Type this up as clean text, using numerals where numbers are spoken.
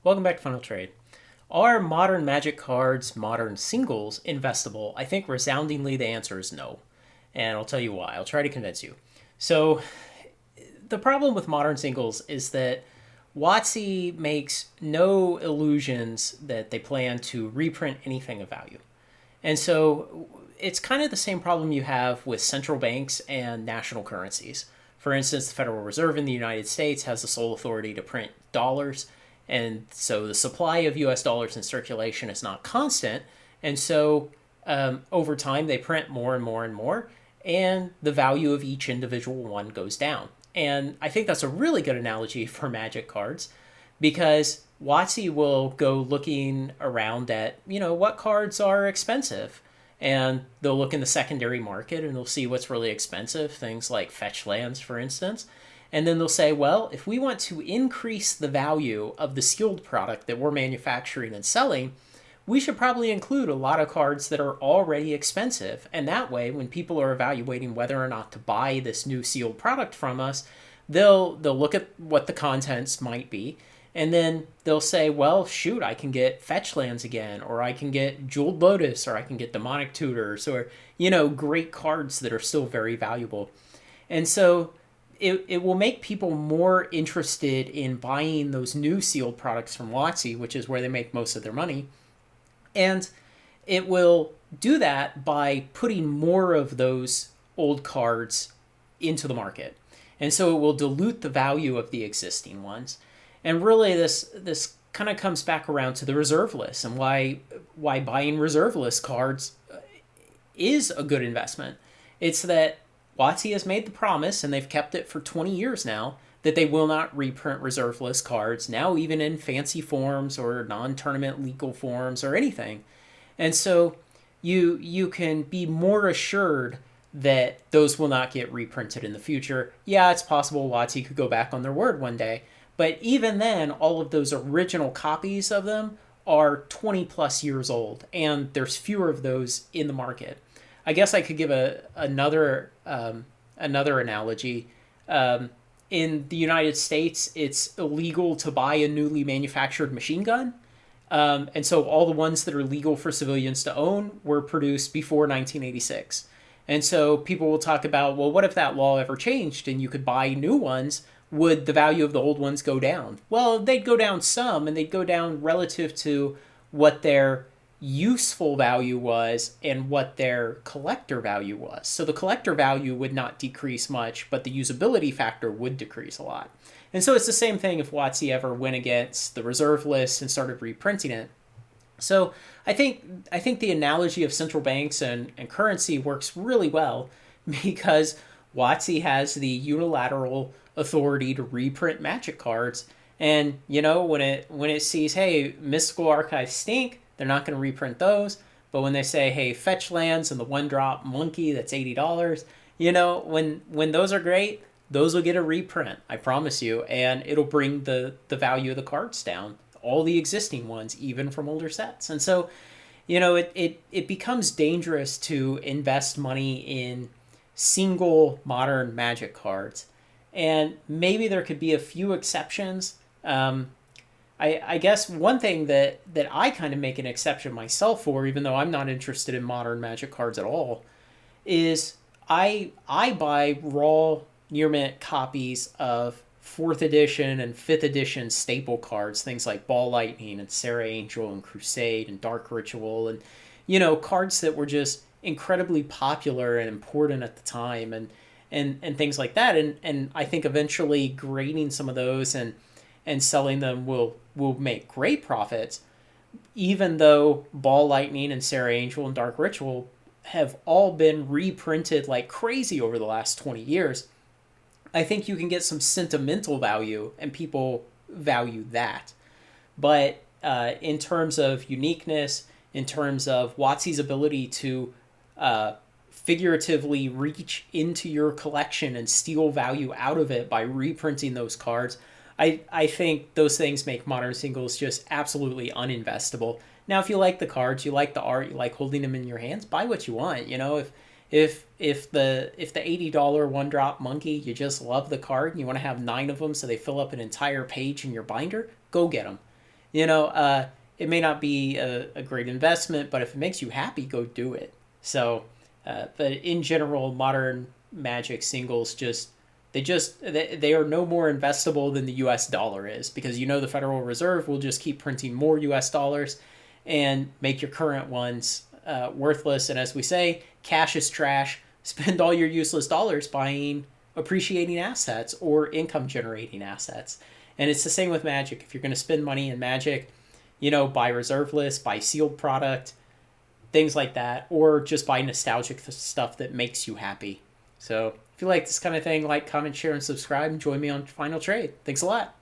Welcome back to Final Trade. Are modern Magic cards, modern singles, investable? I think resoundingly the answer is no. And I'll tell you why. I'll try to convince you. So, the problem with modern singles is that WotC makes no illusions that they plan to reprint anything of value. And so, it's kind of the same problem you have with central banks and national currencies. For instance, the Federal Reserve in the United States has the sole authority to print dollars, and so the supply of US dollars in circulation is not constant. And so over time, they print more and more and more, and the value of each individual one goes down. And I think that's a really good analogy for Magic cards because WotC will go looking around at, what cards are expensive. And they'll look in the secondary market and they'll see what's really expensive, things like fetch lands, for instance. And then they'll say, well, if we want to increase the value of the sealed product that we're manufacturing and selling, we should probably include a lot of cards that are already expensive. And that way, when people are evaluating whether or not to buy this new sealed product from us, they'll look at what the contents might be. And then they'll say, well, shoot, I can get fetch lands again, or I can get Jeweled Lotus, or I can get Demonic Tutors, or, great cards that are still very valuable. And so it will make people more interested in buying those new sealed products from WotC, which is where they make most of their money. And it will do that by putting more of those old cards into the market. And so it will dilute the value of the existing ones. And really this kind of comes back around to the reserve list and why buying reserve list cards is a good investment. It's that WotC has made the promise, and they've kept it for 20 years now, that they will not reprint reserve list cards, now even in fancy forms or non-tournament legal forms or anything. And so you can be more assured that those will not get reprinted in the future. Yeah, it's possible WotC could go back on their word one day, but even then, all of those original copies of them are 20 plus years old, and there's fewer of those in the market. I guess I could give another analogy. In the United States, it's illegal to buy a newly manufactured machine gun. And so all the ones that are legal for civilians to own were produced before 1986. And so people will talk about, well, what if that law ever changed and you could buy new ones? Would the value of the old ones go down? Well, they'd go down some, and they'd go down relative to what their useful value was and what their collector value was. So the collector value would not decrease much, but the usability factor would decrease a lot. And so it's the same thing if WotC ever went against the reserve list and started reprinting it. So I think the analogy of central banks and currency works really well because WotC has the unilateral authority to reprint Magic cards. And, when it sees, hey, Mystical Archives stink, they're not going to reprint those. But when they say, hey, fetch lands and the one-drop monkey that's $80, when those are great, those will get a reprint, I promise you. And it'll bring the value of the cards down, all the existing ones, even from older sets. And so, it becomes dangerous to invest money in single modern Magic cards. And maybe there could be a few exceptions. I guess one thing that I kind of make an exception myself for, even though I'm not interested in modern Magic cards at all, is I buy raw near mint copies of 4th edition and 5th edition staple cards, things like Ball Lightning and Sarah Angel and Crusade and Dark Ritual, and cards that were just incredibly popular and important at the time, and things like that. And I think eventually grading some of those and selling them will make great profits, even though Ball Lightning and Sarah Angel and Dark Ritual have all been reprinted like crazy over the last 20 years. I think you can get some sentimental value, and people value that. But in terms of uniqueness, in terms of WotC's ability to figuratively reach into your collection and steal value out of it by reprinting those cards, I think those things make modern singles just absolutely uninvestable. Now, if you like the cards, you like the art, you like holding them in your hands, buy what you want. If the $80 one drop monkey, you just love the card and you want to have 9 of them so they fill up an entire page in your binder, go get them. You know, it may not be a great investment, but if it makes you happy, go do it. So, but in general, modern Magic singles they are no more investable than the U.S. dollar is, because you know the Federal Reserve will just keep printing more U.S. dollars and make your current ones worthless. And as we say, cash is trash. Spend all your useless dollars buying appreciating assets or income generating assets. And it's the same with Magic. If you're going to spend money in Magic, buy reserve list, buy sealed product, things like that, or just buy nostalgic stuff that makes you happy. So if you like this kind of thing, like, comment, share, and subscribe, and join me on Final Trade. Thanks a lot.